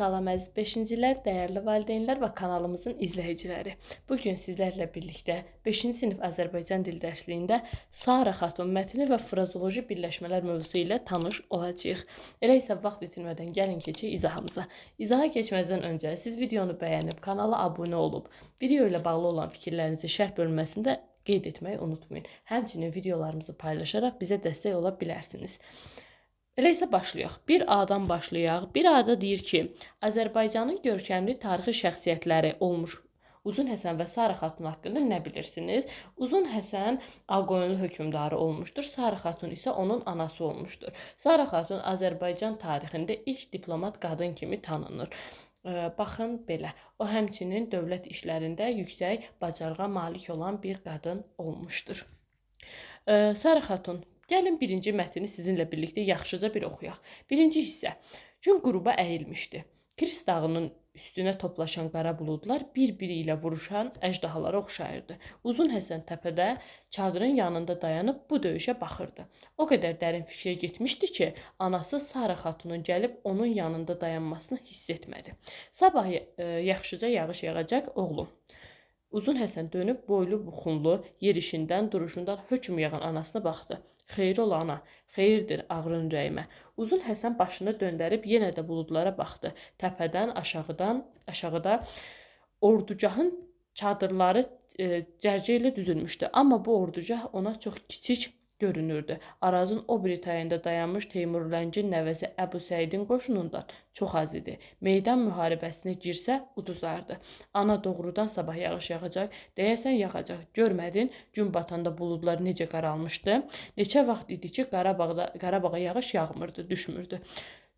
Salam əziz 5-cilər, dəyərli valideynlər və kanalımızın izləyiciləri. Bugün sizlərlə birlikdə 5-ci sinif Azərbaycan dil dərsliyində Sara Xatun mətni və frazoloji birləşmələr mövzusu ilə tanış olacağıq. Elə isə vaxt itirmədən gəlin keçək izahımıza. İzaha keçməzdən öncə siz videonu bəyənib kanala abunə olub, video ilə bağlı olan fikirlərinizi şərh bölməsində qeyd etməyi unutmayın. Həmçinin videolarımızı paylaşaraq bizə dəstək ola bilərsiniz. Elə isə başlayaq. Bir A'dan başlayaq. Bir A'da deyir ki, Azərbaycanın görkəmli tarixi şəxsiyyətləri olmuş Uzun Həsən və Sara Xatun haqqında nə bilirsiniz? Uzun Həsən Ağqoyunlu hökmdarı olmuşdur. Sara Xatun isə onun anası olmuşdur. Sara Xatun Azərbaycan tarixində ilk diplomat qadın kimi tanınır. Baxın belə, o həmçinin dövlət işlərində yüksək bacarığa malik olan bir qadın olmuşdur. Sara Xatun, gəlin birinci mətni sizinlə birlikdə yaxşıca bir oxuyaq. Birinci hissə. Gün qüruba əyilmişdi. Kris dağının üstünə toplaşan qara buludlar bir-biri ilə vuruşan əjdahalara oxşayırdı. Uzun Həsən təpədə çadırın yanında dayanıb bu döyüşə baxırdı. O qədər dərin fikrə getmişdi ki, anası Sara Xatunun gəlib onun yanında dayanmasını hiss etmədi. Sabah yaxşıca yağış yağacaq, oğlum. Uzun Həsən dönüb boylu buxunlu yerişindən, duruşundan hökm yağan anasına baxdı. Xeyir ol ana, xeyirdir ağrın ürəyimə. Uzun Həsən başını döndərib yenə də buludlara baxdı. Təpədən aşağıda ordugahın çadırları cərcə ilə düzülmüşdü. Amma bu ordugah ona çox kiçik görünürdü. Arazın o biri tayında dayanmış Teymurləncin nəvəsi Əbu Səidin qoşunundan çox az idi. Meydan müharibəsinə girsə uduzardı. Ana doğrudan sabah yağış yağacaq, deyəsən yağacaq. Görmədin, gün batanda buludlar necə qaralmışdı? Neçə vaxt idi ki, Qarabağa yağış yağmırdı, düşmürdü.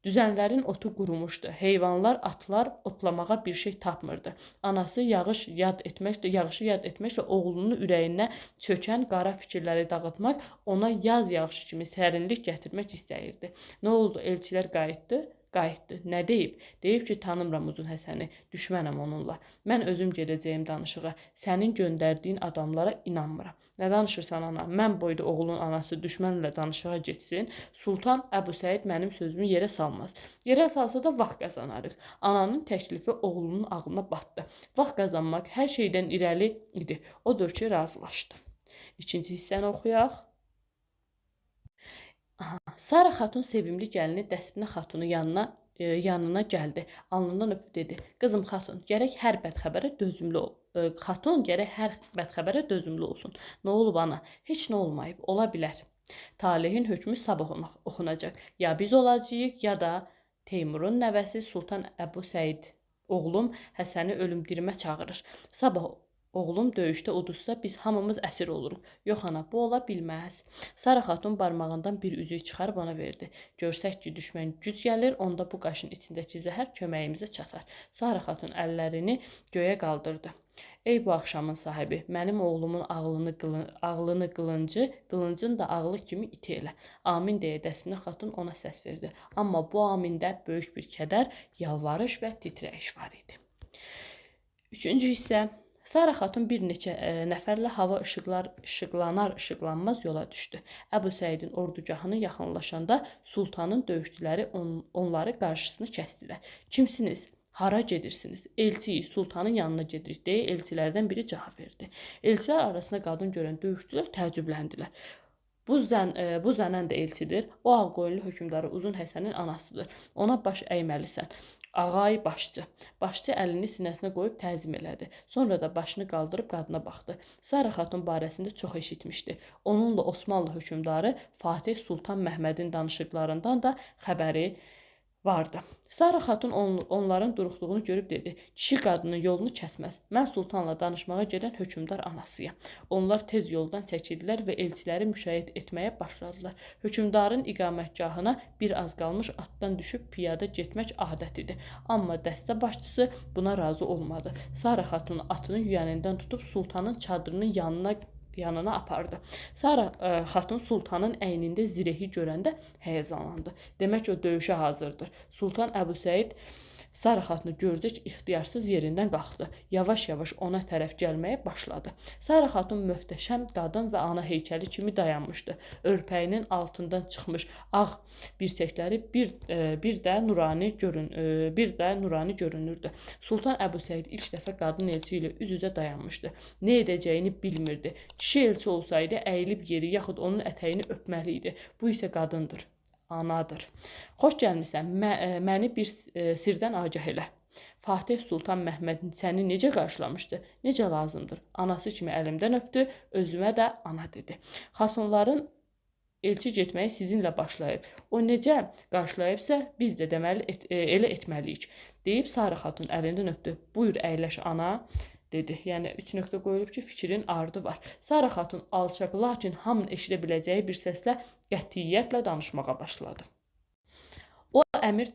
Düzənlərin otu qurumuşdu. Heyvanlar, atlar otlamağa bir şey tapmırdı. Anası yağışı yad etməklə oğlunun ürəyinə çökən qara fikirləri dağıtmaq, ona yaz yağışı kimi sərinlik gətirmək istəyirdi. Nə oldu? Elçilər qayıtdı. Qayıtdı. Nə deyib? Deyib ki, tanımıram Uzun Həsəni, düşmənəm onunla. Mən özüm gedəcəyim danışığa. Sənin göndərdiyin adamlara inanmıram. Nə danışırsan ana? Mən boyda oğlun anası düşmənlə danışığa getsin. Sultan Əbu Səid mənim sözümü yerə salmaz. Yerə salsa da vaxt qazanarıq. Ananın təklifi oğlunun ağlına batdı. Vaxt qazanmaq hər şeydən irəli idi. Odur ki, razılaşdı. İkinci hissəni oxuyaq. Sara Xatun sevimli gəlini Dəsminə Xatunu yanına gəldi. Alnından öpüb dedi. Qızım Xatun, gərək hər bədxəbərə dözümlü ol. Xatun gərək hər bədxəbərə dözümlü olsun. Nə olub ana? Heç nə olmayıb. Ola bilər. Talehin hökmü sabah oxunacaq. Ya biz olacağıq, ya da Teymurun nəvəsi Sultan Əbu Səid oğlum Həsəni ölümdirmə çağırır. Sabah oğlum döyüşdə uduzsa biz hamımız əsir oluruq. Yox ana, bu ola bilməz. Sara Xatun barmağından bir üzük çıxarıb ona verdi. Görsək ki, düşmən güc gəlir, onda bu qaşın içindəki zəhər köməyimizə çatar. Sara Xatun əllərini göyə qaldırdı. Ey bu axşamın sahibi, mənim oğlumun ağlını qılıncın da ağlı kimi iti elə. Amin deyə Dəsminə Xatun ona səs verdi. Amma bu amində böyük bir kədər, yalvarış və titrəyiş var idi. Üçüncü hissə. Sara Xatun bir neçə nəfərlə hava işıqlanmaz yola düşdü. Əbu Səidin ordugahına yaxınlaşanda sultanın döyüşçüləri onları qarşısını kəsdilər. Kimsiniz? Hara gedirsiniz? Elçiyik, sultanın yanına gedirik deyə elçilərdən biri cavab verdi. Elçilər arasında qadın görən döyüşçülər təəccübləndilər. Bu zənən də elçidir. O Ağqoyunlu hökmdarı Uzun Həsənin anasıdır. Ona baş əyməlisən. Ağay başçı. Başçı əlini sinəsinə qoyub təzim elədi. Sonra da başını qaldırıb qadına baxdı. Sara Xatun barəsində çox eşitmişdi. Onunla Osmanlı hökmdarı Fatih Sultan Məhmədin danışıqlarından da xəbəri vardı. Sara Xatun onların duruxduğunu görüb dedi. Kişi qadının yolunu kəsməz. Mən sultanla danışmağa gedən hökmdar anasıyam. Onlar tez yoldan çəkildilər və elçiləri müşayiət etməyə başladılar. Hökmdarın iqamətgahına bir az qalmış atdan düşüb piyada getmək adət idi. Amma dəstə başçısı buna razı olmadı. Sara Xatun atının yüyənindən tutub sultanın çadırının yanına apardı. Sara Xatun sultanın əynində zirehi görəndə həyəcanlandı. Demək o döyüşə hazırdır. Sultan Əbu Səid Sara xatunu gördü ki, ixtiyarsız yerindən qalxdı. Yavaş-yavaş ona tərəf gəlməyə başladı. Sara xatun möhtəşəm qadın və ana heykəli kimi dayanmışdı. Örpəyinin altından çıxmış ağ birtəkləri bir də nurani görünürdü. Sultan Əbu Səid ilk dəfə qadın elçi ilə üz-üzə dayanmışdı. Nə edəcəyini bilmirdi. Kişi elçi olsaydı əyilib yeri yaxud onun ətəyini öpməli idi. Bu isə qadındır. Anadır. Xoş gəlmisən, məni bir sirdən agah elə. Fatih Sultan Məhməd səni necə qarşılamışdı? Necə lazımdır? Anası kimi əlimdən öpdü, özümə də ana dedi. Xasunların elçi getməyi sizinlə başlayıb. O necə qarşılayıbsa, biz də deməli elə etməliyik, deyib Sara xatun əlindən öpdü. Buyur əyləş ana, dedi. Yəni 3 nöqtə qoyulub ki, fikrin ardı var. Sara xatun alçaq, lakin hamının eşidə biləcəyi bir səslə qətiyyətlə danışmağa başladı. O Əmir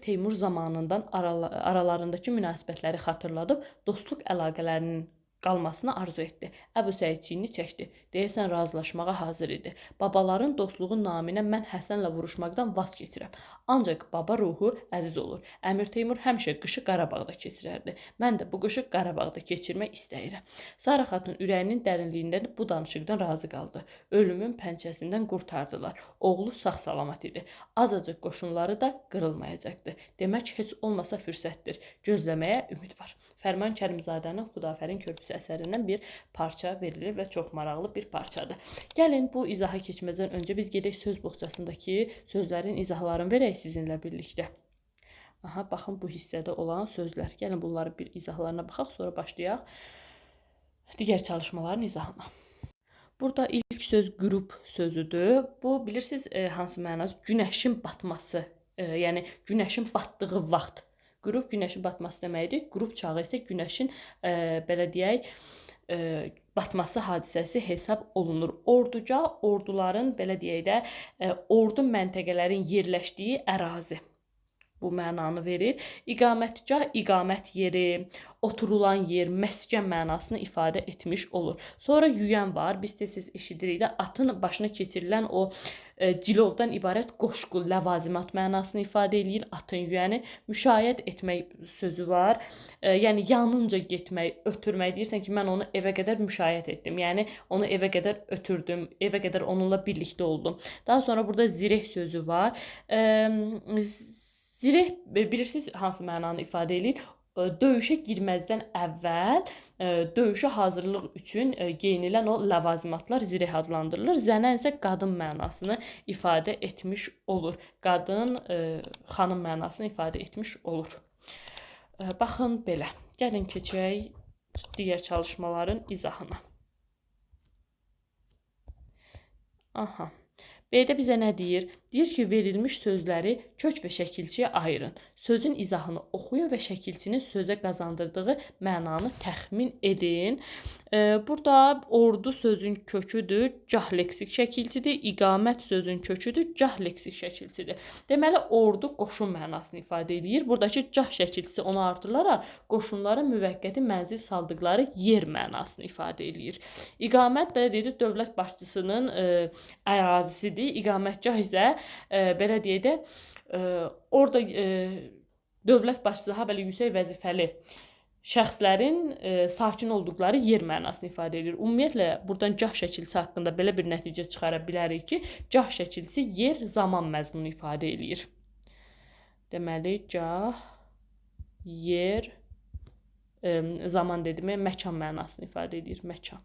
Teymur zamanından aralarındakı münasibətləri xatırladıb dostluq əlaqələrinin qalmasını arzu etdi. Əbu Səid çiynini çəkdi. Deyəsən razılaşmağa hazır idi. Babaların dostluğu naminə mən Həsənlə vuruşmaqdan vaz keçirəm. Ancaq baba ruhu əziz olur. Əmir Teymur həmişə qışı Qarabağda keçirərdi. Mən də bu qışı Qarabağda keçirmək istəyirəm. Sara xatun ürəyinin dərinliyindən bu danışıqdan razı qaldı. Ölümün pəncəsindən qurtardılar. Oğlu sağ-salamat idi. Azacıq qoşunları da qırılmayacaqdı. Demək, heç olmasa fürsətdir. Gözləməyə ümid var. Fərman Kərimzadənin Xudafərin Körpüsü əsərindən bir parça verilir və çox maraqlı bir parçadır. Gəlin bu izaha keçməzdən öncə biz gedək söz boğçasındakı sözlərin izahlarını verək sizinlə birlikdə. Aha, baxın bu hissədə olan sözlər. Gəlin bunları bir izahlarına baxaq, sonra başlayaq digər çalışmaların izahına. Burada ilk söz qürub sözüdür. Bu bilirsiniz hansı mənası? Günəşin batması, yəni günəşin batdığı vaxt. Qürub günəşin batması deməkdir. Qürub çağı isə günəşin belə deyək batması hadisəsi hesab olunur. Orduca orduların belə deyək də ordu məntəqələrin yerləşdiyi ərazi. Bu mənanı verir. İqamətgah, iqamət yeri, oturulan yer, məskən mənasını ifadə etmiş olur. Sonra yüyən var. Biz tez-tez eşidirik də atın başına keçirilən o cilovdan ibarət qoşqu, ləvazimat mənasını ifadə edir. Atın yüyəni müşayiət etmək sözü var. Yəni yanınca getmək, ötürmək. Deyirsən ki, mən onu evə qədər müşayiət etdim. Yəni onu evə qədər ötürdüm, evə qədər onunla birlikdə oldum. Daha sonra burada zireh sözü var. Zireh bilirsiniz hansı mənanı ifadə edir? Döyüşə girməzdən əvvəl döyüşə hazırlıq üçün geyinilən o ləvazimatlar zireh adlandırılır. Zənən isə qadın mənasını ifadə etmiş olur. Qadın, xanım mənasını ifadə etmiş olur. Baxın belə. Gəlin keçək digər çalışmaların izahına. Aha. B-də bizə nə deyir? Deyir ki, verilmiş sözləri kök və şəkilçiyə ayırın. Sözün izahını oxuyun və şəkilçinin sözə qazandırdığı mənanı təxmin edin. Burada ordu sözün köküdür, cah leksik şəkilçidir. İqamət sözün köküdür, cah leksik şəkilçidir. Deməli, ordu qoşun mənasını ifadə edir. Buradakı cah şəkilçisi onu artırılaraq qoşunların müvəqqəti mənzil saldıqları yer mənasını ifadə edir. İqamət belə deyək, dövlət başçısının ərazisidir. İqamətgah isə belə deyək də orada dövlət başçısı belə yüksək vəzifəli şəxslərin sakin olduqları yer mənasını ifadə edir. Ümumiyyətlə buradan cah şəkilçisi haqqında belə bir nəticə çıxara bilərik ki, cah şəkilçisi yer, zaman məzmunu ifadə edir. Deməli, cah, yer, zaman dedimi, məkan mənasını ifadə edir. Məkan.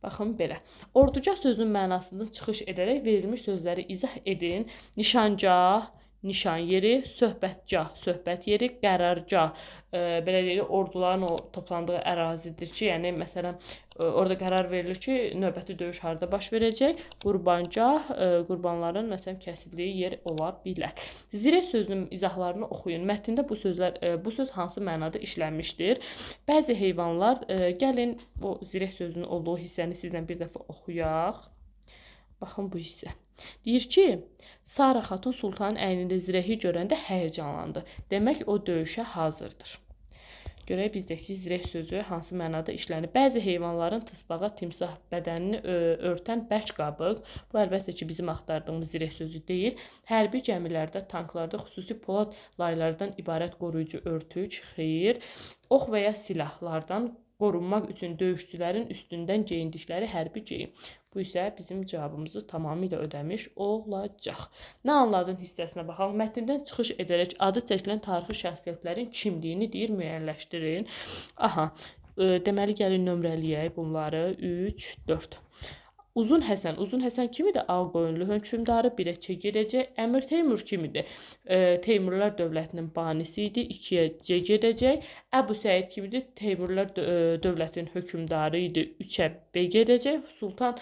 Baxın belə. Orduca sözünün mənasından çıxış edərək verilmiş sözləri izah edin. Nişancah, nişan yeri, söhbətgah, söhbət yeri, qərargah, belə deyək, orduların o toplandığı ərazidir ki, yəni məsələn orada qərar verilir ki, növbəti döyüş harda baş verəcək. Qurbangah, qurbanların məsələn kəsildiyi yer ola bilər. Zireh sözünün izahlarını oxuyun. Mətndə bu söz hansı mənada işlənmişdir? Bəzi heyvanlar, gəlin bu zireh sözünün olduğu hissəni sizlə bir dəfə oxuyaq. Baxın bu hissə. Deyir ki, Sara xatun sultanın əynində zirehi görəndə həyəcanlandı. Demək o döyüşə hazırdır. Görək bizdəki zireh sözü hansı mənada işlənir. Bəzi heyvanların tısbağa, timsah bədənini örtən bərk qabıq. Bu əlbəttə ki, bizim axtardığımız zireh sözü deyil. Hərbi gəmilərdə, tanklarda xüsusi polad laylardan ibarət qoruyucu örtük, xeyir, ox və ya silahlardan qorunmaq üçün döyüşçülərin üstündən geyindikləri hərbi geyim. Bu isə bizim cavabımızı tamamilə ödəmiş olacaq. Nə anladın hissəsinə baxaq. Mətndən çıxış edərək adı çəkilən tarixi şəxsiyyətlərin kimliyini deyir, müəyyənləşdirin. Aha, deməli gəlin nömrələyək bunları. 3, 4. Uzun Həsən kimidir? Ağqoyunlu hökmdarı, 1-ə C gedəcək. Əmir Teymur kimidir? Teymurlar dövlətinin banisi idi, 2-yə C gedəcək. Əbu Səid kimidir? Teymurlar dövlətinin hökmdarı idi, 3-ə B gedəcək. Sultan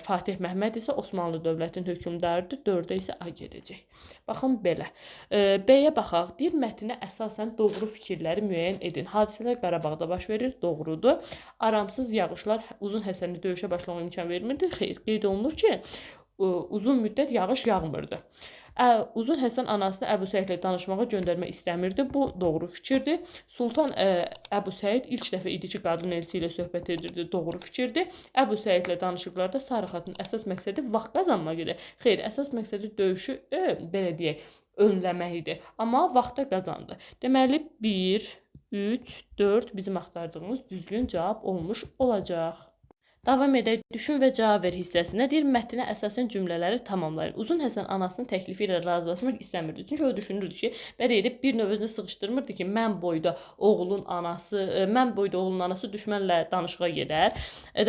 Fatih Məhəmməd isə Osmanlı dövlətinin hökmdarıdır, 4-ə isə A gedəcək. Baxın belə. B-yə baxaq. Deyir, mətninə əsasən doğru fikirləri müəyyən edin. Hadisələr Qarabağda baş verir, doğrudur. Aramsız yağışlar Uzun Həsəni döyüşə başlamağa imkan vermirdi. Xeyr, qeyd olunur ki, uzun müddət yağış yağmırdı. Uzun Həsən anasını Əbu Səidlə danışmağa göndərmək istəmirdi. Bu doğru fikirdir. Sultan Əbu Səid ilk dəfə idi ki, qadın elçi ilə söhbət edirdi. Doğru fikirdir. Əbu Səidlə danışıqlarda Sarı Xatun əsas məqsədi vaxt qazanmaq idi. Xeyr, əsas məqsədi döyüşü belə deyək, önləmək idi. Amma vaxta qazandı. Deməli 1, 3, 4 bizim axtardığımız düzgün cavab olmuş olacaq. Davam edək. Düşün və cavab ver hissəsinə. Deyir, mətninə əsasən cümlələri tamamlayın. Uzun Həsən anasının təklifi ilə razılaşmaq istəmirdi. Çünki o düşünürdü ki, belə edib bir növ özünü sıxışdırmırdı ki, mən boyda oğlun anası düşmənlə danışığa gedər.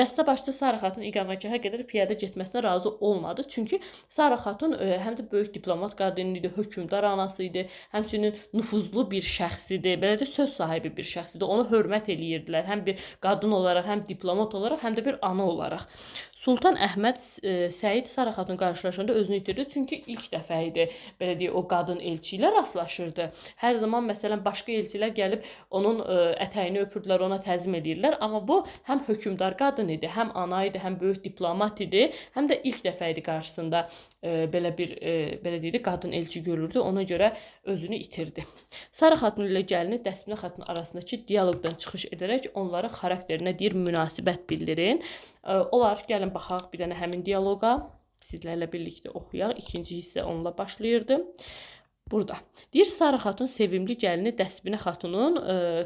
Dəstə başçısı Sarı Xatun iqamətgaha qədər piyada getməsinə razı olmadı. Çünki Sarı Xatun həm də böyük diplomat qadın idi, hökmdar anası idi, həmçinin nüfuzlu bir şəxs idi, belə də söz sahibi bir şəxs idi. Onu hörmət eləyirdilər. Həm bir qadın olaraq, həm diplomat olaraq, həm də bir ana olaraq. Sultan Əhməd Səid Sarı Xatun qarşılaşanda özünü itirdi. Çünki ilk dəfə idi, belə deyək, o qadın elçi ilə rastlaşırdı. Hər zaman məsələn başqa elçilər gəlib onun ətəyini öpürdülər, ona təzim edirlər. Amma bu həm hökmdar qadın idi, həm ana idi, həm böyük diplomat idi, həm də ilk dəfə idi qarşısında belə deyək, qadın elçi görürdü. Ona görə özünü itirdi. Sarı Xatun ilə gəlini Dəsminə Xatun arasındakı dialoqdan çıxış edərək onların xarakterinə deyir münasibət bildirin. Olar, gəlin baxaq bir dənə həmin dialoqa. Sizlərlə birlikdə oxuyaq. İkinci hissə onunla başlayırdı. Burada. Deyir, Sarı Xatun sevimli gəlini Dəsminə Xatunun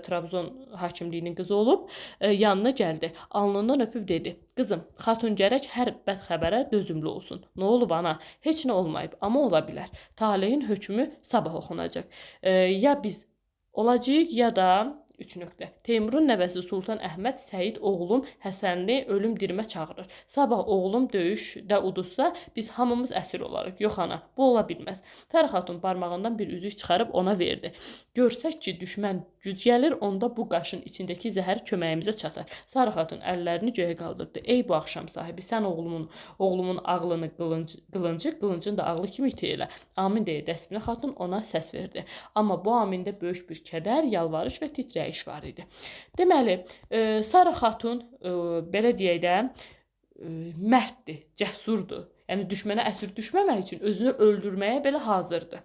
Trabzon hakimliyinin qızı olub, yanına gəldi. Alnından öpüb dedi. Qızım, Xatun gərək hər bəd xəbərə dözümlü olsun. Nə olub ana? Heç nə olmayıb, amma ola bilər. Talehin hökmü sabah oxunacaq. Ya biz olacağıq, ya da 3 nöqtə. Teymurun nəvəsi Sultan Əhməd Səid oğlum Həsənli ölüm dirmə çağırır. Sabah oğlum döyüşdə uduzsa, biz hamımız əsir olarıq. Yox ana, bu ola bilməz. Sarı Xatun barmağından bir üzük çıxarıb ona verdi. Görsək ki, düşmən güc gəlir, onda bu qaşın içindəki zəhər köməyimizə çatar. Sarı Xatun əllərini göyə qaldırdı. Ey bu axşam sahibi, sən oğlumun ağlını qılıncın da ağlı kimi iti elə. Amin deyə Dəsminə Xatun ona səs verdi. Amma bu amində böyük bir kədər, yalvarış və titrəyiş var idi. Deməli, Sarı Xatun belə deyək də mərddir, cəsurdur. Yəni düşmənə əsir düşməmək üçün özünü öldürməyə belə hazırdır.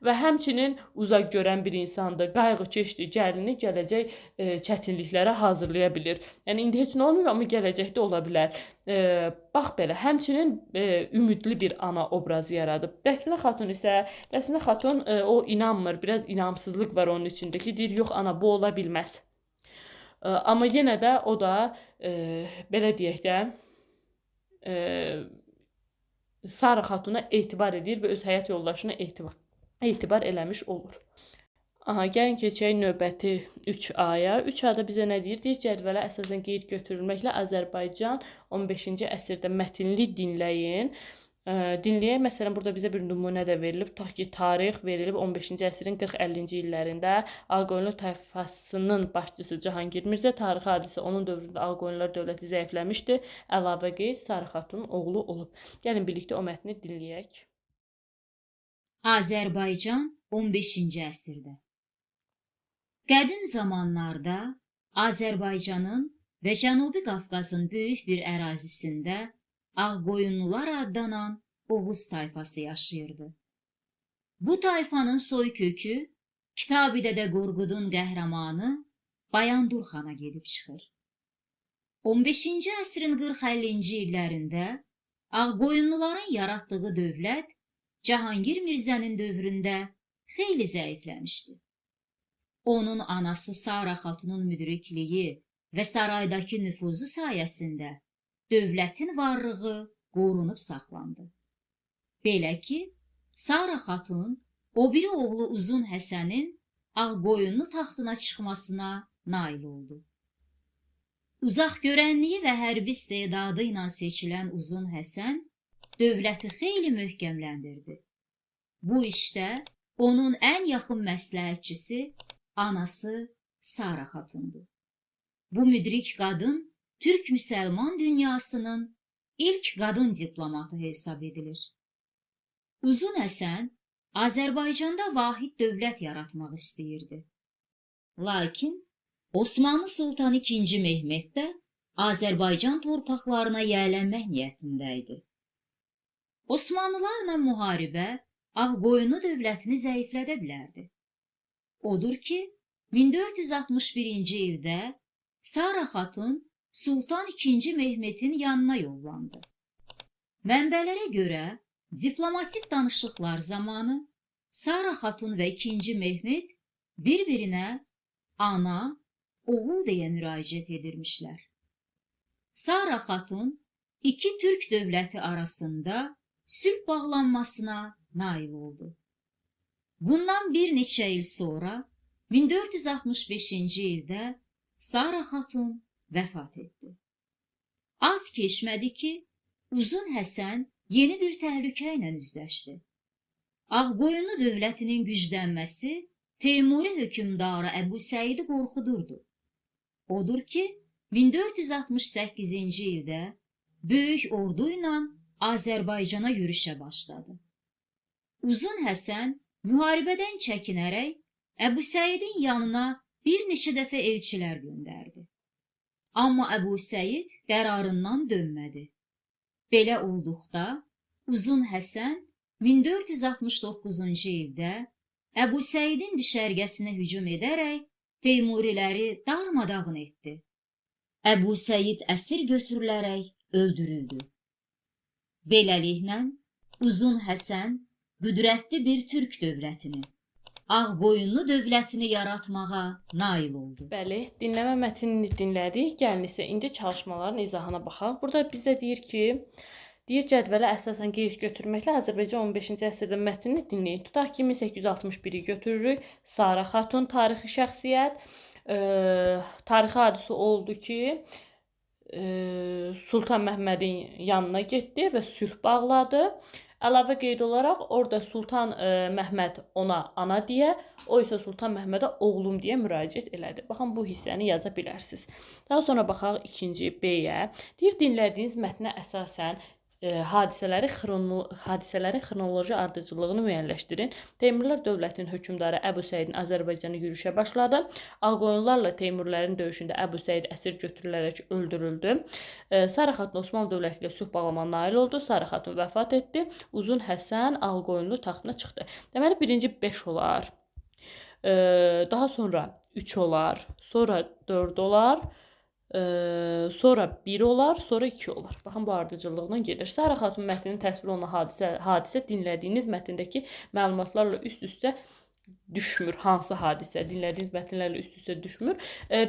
Və həmçinin uzaq görən bir insandır, qayğıkeşdir, gəlini gələcək çətinliklərə hazırlaya bilir. Yəni indi heç nə olmuyor, amma gələcəkdə ola bilər. Bax belə, həmçinin ümidli bir ana obrazı yaradıb. Dəsminə Xatun o inanmır, biraz inamsızlıq var onun içindəki. Deyir, yox ana, bu ola bilməz. Amma yenə də o da belə deyək də Sarı Xatuna etibar edir və öz həyat yoldaşına etibar eləmiş olur. Aha, gəlin keçək növbəti 3A-ya. 3A-da bizə nə deyir? Deyir, cədvələ əsasən qeyd götürülməklə Azərbaycan 15-ci əsrdə mətnli dinləyin. Dinləyək, məsələn, burada bizə bir nümunə də verilib. Tutaq ki, tarix verilib 15-ci əsrin 40-50-ci illərində Ağqoyunlu tayfasının başçısı Cahangir Mirzə tarixi hadisə onun dövründə Ağqoyunlular dövləti zəifləmişdi. Əlavə qeyd Sarı Xatunun oğlu olub. Gəlin birlikdə o mətni dinləyək. Azərbaycan 15-ci əsrdə. Qədim zamanlarda Azərbaycanın və Cənubi Qafqazın böyük bir ərazisində Ağqoyunlular adlanan Oğuz tayfası yaşayırdı. Bu tayfanın soy kökü Kitabi-Dədə Qorqudun qəhrəmanı Bayandur xana gedib çıxır. 15-ci əsrin 40-50-ci illərində Ağqoyunluların yaratdığı dövlət Cahangir Mirzənin dövründə xeyli zəifləmişdi. Onun anası Sara xatunun müdrikliyi və saraydakı nüfuzu sayəsində dövlətin varlığı qorunub saxlandı. Belə ki, Sara xatun o biri oğlu Uzun Həsənin Ağqoyunlu taxtına çıxmasına nail oldu. Uzaq görənliyi və hərbi istedadı ilə seçilən Uzun Həsən dövləti xeyli möhkəmləndirdi. Bu işdə onun ən yaxın məsləhətçisi anası Sara xatundu. Bu müdrik qadın Türk-Müsəlman dünyasının ilk qadın diplomatı hesab edilir. Uzun Həsən Azərbaycanda vahid dövlət yaratmaq istəyirdi. Lakin Osmanlı Sultanı II. Mehmet də Azərbaycan torpaqlarına yiyələnmək niyyətində idi. Osmanlılarla müharibə Ağqoyunlu dövlətini zəiflədə bilərdi. Odur ki, 1461-ci ildə Sara xatun Sultan II. Mehmetin yanına yollandı. Mənbələrə görə diplomatik danışıqlar zamanı Sara xatun və II. Mehmet bir-birinə ana, oğul deyə müraciət edirmişlər. Sara xatun iki Türk dövləti arasında sülh bağlanmasına nail oldu. Bundan bir neçə il sonra 1465-ci ildə Sara xatun vəfat etdi. Az keçmədi ki, Uzun Həsən yeni bir təhlükə ilə üzləşdi. Ağqoyunlu dövlətinin güclənməsi Teymuri hökmdarı Əbu Səidi qorxudurdu. Odur ki, 1468-ci ildə böyük ordu ilə Azərbaycana yürüşə başladı. Uzun Həsən müharibədən çəkinərək Əbu Səidin yanına bir neçə dəfə elçilər göndərdi. Amma Əbu Səid qərarından dönmədi. Belə olduqda Uzun Həsən 1469-cu ildə Əbu Səidin düşərgəsinə hücum edərək Teymuriləri darmadağın etdi. Əbu Səid əsir götürülərək öldürüldü. Beləliklə, Uzun Həsən qüdrətli bir Türk dövlətini, Ağqoyunlu dövlətini yaratmağa nail oldu. Bəli, dinləmə mətnini dinlədik. Gəlin isə indi çalışmaların izahına baxaq. Burada bizə deyir ki, cədvələ əsasən qeyd götürməklə Azərbaycan 15-ci əsrdə mətnini dinləyin. Tutaq ki, 1861-i götürürük. Sara xatun tarixi şəxsiyyət. Tarixi hadisi oldu ki, Sultan Məhəmmədin yanına getdi və sülh bağladı. Əlavə qeyd olaraq orada Sultan Məhəmməd ona ana deyə, o isə Sultan Məhəmmədə oğlum deyə müraciət elədi. Baxın, bu hissəni yaza bilərsiniz. Daha sonra baxaq ikinci B-yə. Deyir, dinlədiyiniz mətnə əsasən hadisələrin xronoloji ardıcıllığını müəyyənləşdirin. Teymurlar dövlətinin hökmdarı Əbu Səidin Azərbaycana yürüşə başladı. Ağqoyunlularla Teymurlərin döyüşündə Əbu Səid əsir götürülərək öldürüldü. Sara xatun Osmanlı dövləti ilə sülh bağlamaya nail oldu. Sara xatun vəfat etdi. Uzun Həsən Ağqoyunlu taxtına çıxdı. Deməli, birinci 5 olar. Daha sonra 3 olar. Sonra 4 olar. Sonra 1 olar, sonra 2 olar. Baxın, bu ardıcıllıqla gedir. Sara xatun mətninin təsvir olunan hadisə dinlədiyiniz mətndəki məlumatlarla üst-üstə düşmür. Hansı hadisə dinlədiyiniz mətnlərlə üst-üstə düşmür.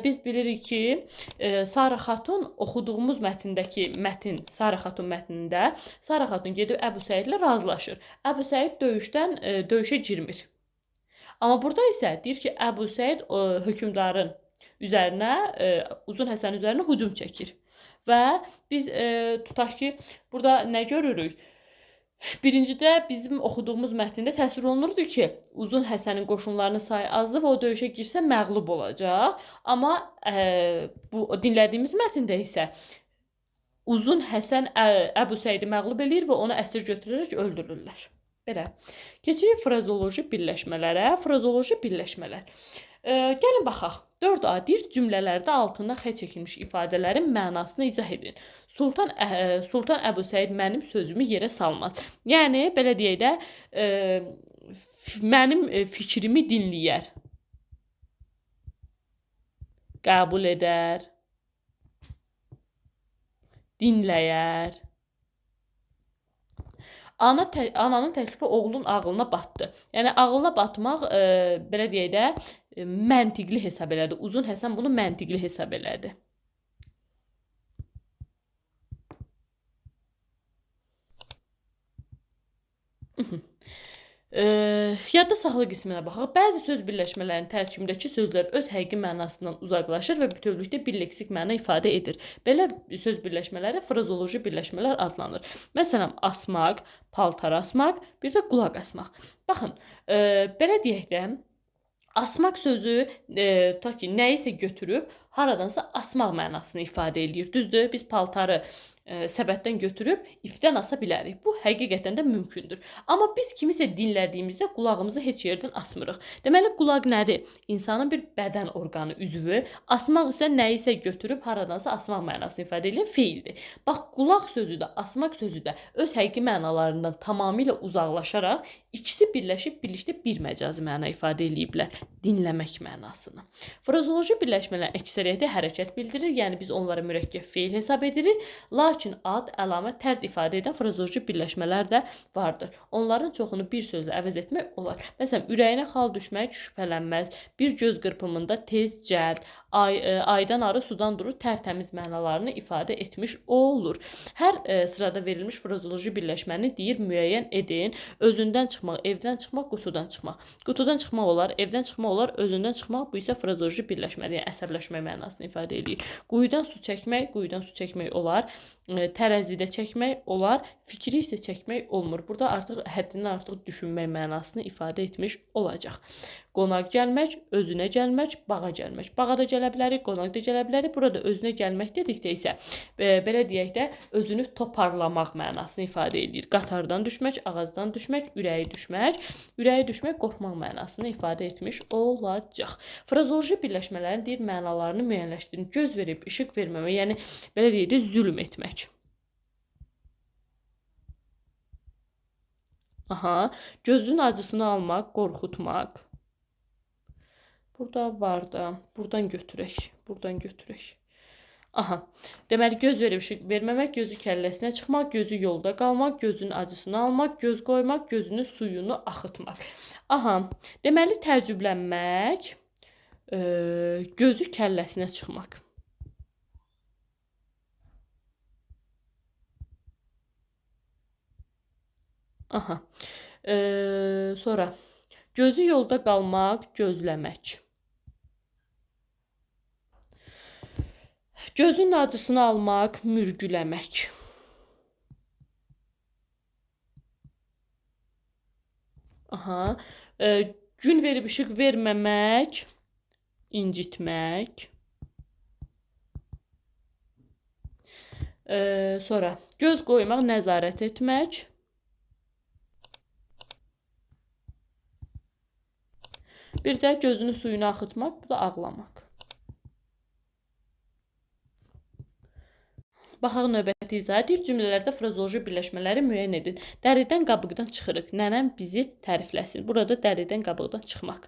Biz bilirik ki, Sara xatun oxuduğumuz mətndəki Sara xatun mətnində Sara xatun gedib Əbu Səidlə razılaşır. Əbu Səid döyüşə girmir. Amma burada isə deyir ki, Əbu Səid hökmdarın üzərinə, Uzun Həsən üzərinə hücum çəkir. Və biz tutaq ki, burada nə görürük? Birincidə bizim oxuduğumuz mətndə təsvir olunurdu ki, Uzun Həsənin qoşunlarının sayı azdır və o döyüşə girsə məğlub olacaq. Amma bu dinlədiyimiz mətndə isə Uzun Həsən Əbu Səidi məğlub eləyir və onu əsir götürərək öldürürlər. Belə. Keçirik frazoloji birləşmələrə. Frazoloji birləşmələr. Gəlin baxaq. 4A deyir, cümlələrdə altından xətt çəkilmiş ifadələrin mənasını izah edin. Sultan Əbu Səid mənim sözümü yerə salmaz. Yəni, belə deyək də, Mənim fikrimi dinləyər. Qəbul edər. Dinləyər. Ananın təklifi oğlun ağlına batdı. Yəni ağlına batmaq belə deyək də məntiqli hesab elədi. Uzun Həsən bunu məntiqli hesab elədi. Yadda saxla qisminə baxaq. Bəzi söz birləşmələrinin tərkibindəki sözlər öz həqiqi mənasından uzaqlaşır və bütövlükdə bir leksik məna ifadə edir. Belə söz birləşmələri frazoloji birləşmələr adlanır. Məsələn, asmaq, paltar asmaq, bir də qulaq asmaq. Baxın, belə deyək də, asmaq sözü tutaq ki, nəyisə götürüb haradansa asmaq mənasını ifadə eləyir. Düzdür? Biz paltarı səbətdən götürüb ipdən asa bilərik. Bu həqiqətən də mümkündür. Amma biz kimisə dinlədiyimizdə qulağımızı heç yerdən asmırıq. Deməli, qulaq nədir? İnsanın bir bədən orqanı, üzvü. Asmaq isə nəyisə götürüb haradansa asmaq mənasını ifadə edən feildir. Bax, qulaq sözü də, asmaq sözü də öz həqiqi mənalarından tamamilə uzaqlaşaraq ikisi birləşib birlikdə bir məcazi məna ifadə eləyiblər. Dinləmək mənasını. Frazoloji birləşmələr əksəriyyəti hərəkət bildirir, yəni biz onları mürəkkəb feil hesab edirik. Lakin ad, əlamət, tərz ifadə edən frazoloji birləşmələr də vardır. Onların çoxunu bir sözlə əvəz etmək olar. Məsələn, ürəyinə xal düşmək, şübhələnməz, bir göz qırpımında tez, cəld, aydan arı sudan durur, tərtəmiz mənalarını ifadə etmiş olur. Hər sırada verilmiş frazoloji birləşməni deyir, müəyyən edin. Özündən çıxmaq, evdən çıxmaq, qutudan çıxmaq. Qutudan çıxmaq olar, evdən çıxmaq olar, özündən çıxmaq, bu isə frazoloji birləşmədir, yəni əsəbləşmək mənasını ifadə edir. Quyudan su çəkmək olar. Tərəzidə çəkmək olar, fikri isə çəkmək olmur. Burada artıq həddindən artıq düşünmək mənasını ifadə etmiş olacaq. Qonaq gəlmək, özünə gəlmək, bağa gəlmək. Bağa da gələ bilərik, qonaq da gələ bilərik. Burada özünə gəlmək dedikdə isə belə deyək də özünü toparlamaq mənasını ifadə edir. Qatardan düşmək, ağacdan düşmək, ürəyi düşmək, qorxmaq mənasını ifadə etmiş olacaq. Frazoloji birləşmələrin deyir mənalarını müəyyənləşdirin. Göz verib işıq verməmək, yəni belə deyək də zülm etmək. Aha, gözün acısını almaq, qorxutmaq. Burada var da, buradan götürək. Aha, deməli göz verib işıq verməmək, gözü kəlləsinə çıxmaq, gözü yolda qalmaq, gözün acısını almaq, göz qoymaq, gözünün suyunu axıtmaq. Aha, deməli təəccüblənmək, gözü kəlləsinə çıxmaq. Aha. Sonra gözü yolda qalmaq, gözləmək. Gözün acısını almaq, mürgüləmək. Aha. Gün verib işıq verməmək, incitmək. Sonra göz qoymaq, nəzarət etmək. Bir də gözünün suyunu axıtmaq, bu da ağlamaq. Baxaq növbəti izah edir. Cümlələrdə frazoloji birləşmələri müəyyən edin. Dəridən qabıqdan çıxırıq. Nənəm bizi tərifləsin. Burada dəridən qabıqdan çıxmaq.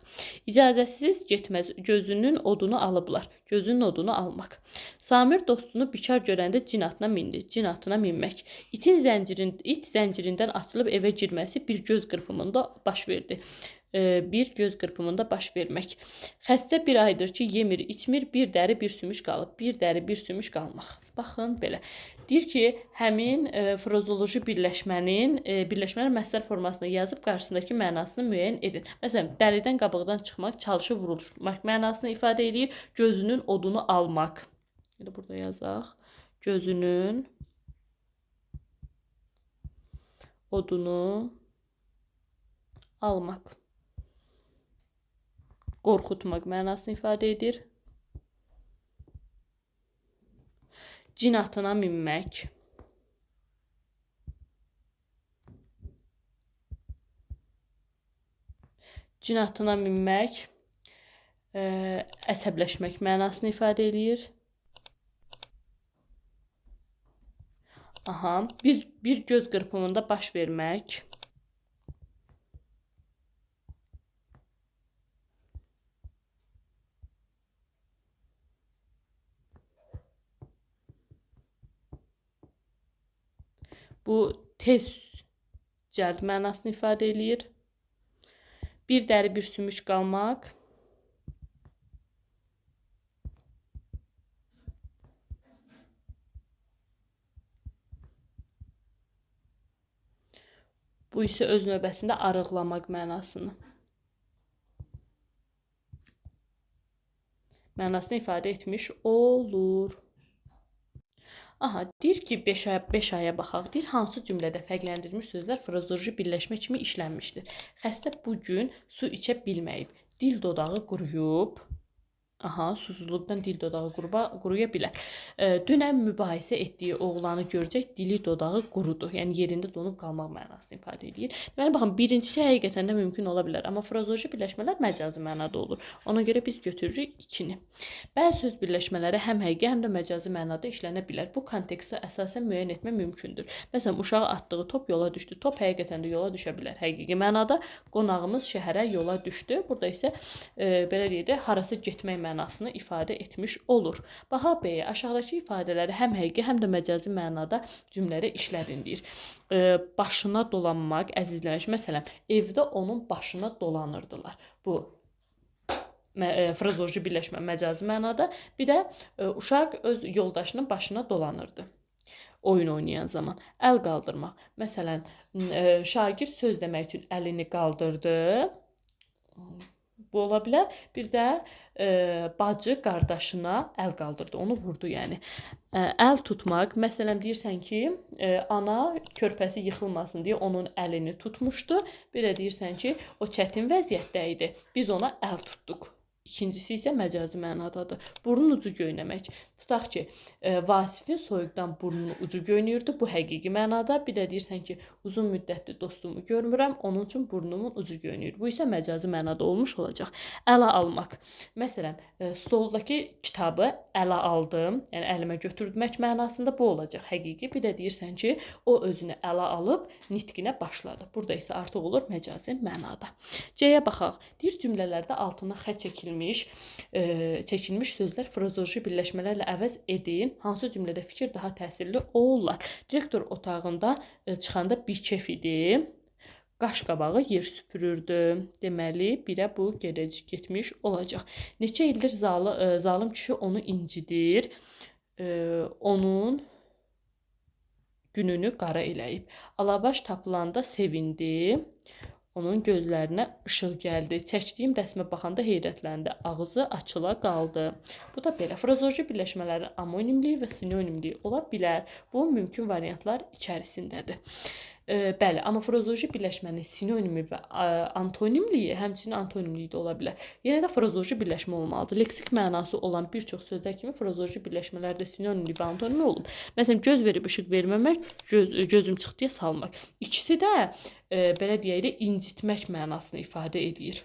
İcazəsiz getməz. Gözünün odunu alıblar. Gözünün odunu almaq. Samir dostunu bikar görəndə cin atına mindi. Cin atına minmək. İt zəncirindən açılıb evə girməsi bir göz qırpımında baş verdi. Bir göz qırpımında baş vermək. Xəstə bir aydır ki, yemir, içmir, bir dəri, bir sümük qalıb. Bir dəri, bir sümük qalmaq. Baxın, belə. Deyir ki, həmin frazoloji birləşmələr məsdər formasında yazıb qarşısındakı mənasını müəyyən edin. Məsələn, dəridən qabıqdan çıxmaq, çalışıb vurulmaq mənasını ifadə edir. Gözünün odunu almaq. Burada yazaq. Gözünün odunu almaq. Qorxutmaq mənasını ifadə edir. Cin atına minmək. Cin atına minmək əsəbləşmək mənasını ifadə edir. Aha, bir göz qırpımında baş vermək. Bu tez cəld mənasını ifadə eləyir. Bir dəri bir sümük qalmaq. Bu isə öz növbəsində arıqlamaq mənasını ifadə etmiş olur. Aha, deyir ki, 5 aya baxaq. Deyir, hansı cümlədə fərqləndirilmiş sözlər frazoloji birləşmə kimi işlənmişdir? Xəstə bu gün su içə bilməyib. Dil dodağı quruyub. Aha, susuzluqdan dil dodağı quruya bilər. Dünən mübahisə etdiyi oğlanı görəcək, dili dodağı qurudu. Yəni yerində donub qalmaq mənasını ifadə edir. Deməli, baxın, birincisi həqiqətən də mümkün ola bilər, amma frazoloji birləşmələr məcazi mənada olur. Ona görə biz götürürük 2-ni. Bəzi söz birləşmələri həm həqiqi, həm də məcazi mənada işlənə bilər. Bu kontekstə əsasən müəyyən etmə mümkündür. Məsələn, uşağı atdığı top yola düşdü. Top həqiqətən də yola düşə bilər. Həqiqi mənada qonağımız şəhərə yola düşdü. Burada isə belə deyək də, harasa getmək mənasını ifadə etmiş olur. Baha bəyə, aşağıdakı ifadələri həm həqiqi, həm də məcazi mənada cümlədə işlədin deyir. Başına dolanmaq, əzizləmək. Məsələn, evdə onun başına dolanırdılar. Bu frazoloji birləşmə məcazi mənada. Bir də uşaq öz yoldaşının başına dolanırdı. Oyun oynayan zaman. Əl qaldırmaq. Məsələn, şagird söz demək üçün əlini qaldırdı. Bu ola bilər. Bir də bacı qardaşına əl qaldırdı, onu vurdu yəni. Əl tutmaq, məsələn deyirsən ki, ana körpəsi yıxılmasın deyə onun əlini tutmuşdu. Bir də deyirsən ki, o çətin vəziyyətdə idi. Biz ona əl tutduq. İkincisi isə məcazi mənadadır. Burnun ucu göynəmək. Tutaq ki, Vasifin soyuqdan burnunun ucu göynüyürdü. Bu həqiqi mənada. Bir də deyirsən ki, uzun müddətli dostumu görmürəm, onun üçün burnumun ucu göynüyür. Bu isə məcazi mənada olmuş olacaq. Ələ almaq. Məsələn, stoldakı kitabı ələ aldım, yəni əlimə götürmək mənasında bu olacaq həqiqi. Bir də deyirsən ki, o özünü ələ alıb nitqinə başladı. Burada isə artıq olur məcazi mənada. C-yə baxaq. Deyir, cümlələrdə altına xətt çəkilmiş sözlər frazoloji birləşmələrlə əvəz edin. Hansı cümlədə fikir daha təsirli olurlar? Direktor otağında çıxanda bir kef idi. Qaş qabağı yer süpürürdü. Deməli, birə bu getmiş olacaq. Neçə ildir zalım kişi onu incidir. Onun gününü qara eləyib. Alabaş tapılanda sevindi. Onun gözlərinə işıq gəldi. Çəkdiyim rəsmə baxanda heyrətləndi. Ağzı açıla qaldı. Bu da belə. Frazoloji birləşmələrin amonimliyi və sinonimliyi ola bilər. Bu mümkün variantlar içərisindədir. Bəli, amma frazoloji birləşmənin sinonimi və antonimliyi, həmçinin antonimliyi də ola bilər. Yenə də frazoloji birləşmə olmalıdır. Leksik mənası olan bir çox sözlər kimi frazoloji birləşmələrdə sinonimli və antonimli olur. Məsələn, göz verib işıq verməmək, gözüm çıxdıya salmaq. İkisi də belə deyək də incitmək mənasını ifadə edir.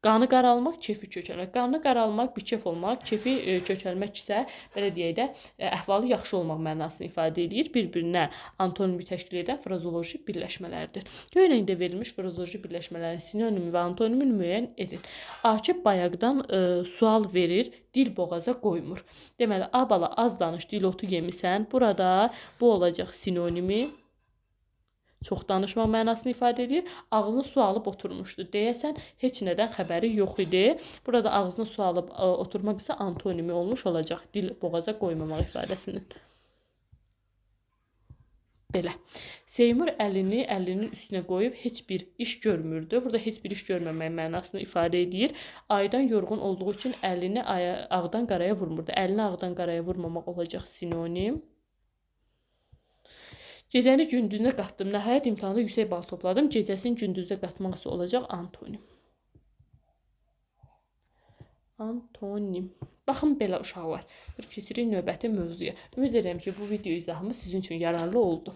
Qanı qaralmaq, kefi kökəlmək. Qanı qaralmaq, bikef olmaq, kefi kökəlmək isə belə deyək də əhvalı yaxşı olmaq mənasını ifadə edir. Bir-birinə antonimi təşkil edən frazoloji birləşmələrdir. Göynəkdə verilmiş frazoloji birləşmələrin sinonimi və antonimini müəyyən edin. Akif bayaqdan sual verir, dil boğaza qoymur. Deməli, a bala az danış, dil otu yemisən. Burada bu olacaq sinonimi. Çox danışmaq mənasını ifadə edir. Ağzına su alıb oturmuşdu. Deyəsən, heç nədən xəbəri yox idi. Burada ağzına su alıb oturmaq isə antonimi olmuş olacaq. Dil boğaza qoymamaq ifadəsinin. Belə. Seymur əlinin üstünə qoyub heç bir iş görmürdü. Burada heç bir iş görməmək mənasını ifadə edir. Aydan yorğun olduğu üçün əlini ağdan qaraya vurmurdu. Əlini ağdan qaraya vurmamaq olacaq sinonim. Gecəni gündüzünə qatdım. Nəhayət imtahanda yüksək bal topladım. Gecəsini gündüzdə qatmaq isə olacaq antonim. Antonim. Baxın belə uşaqlar. Bir keçirik növbəti mövzuya. Ümid edirəm ki, bu video izahımız sizin üçün yararlı oldu.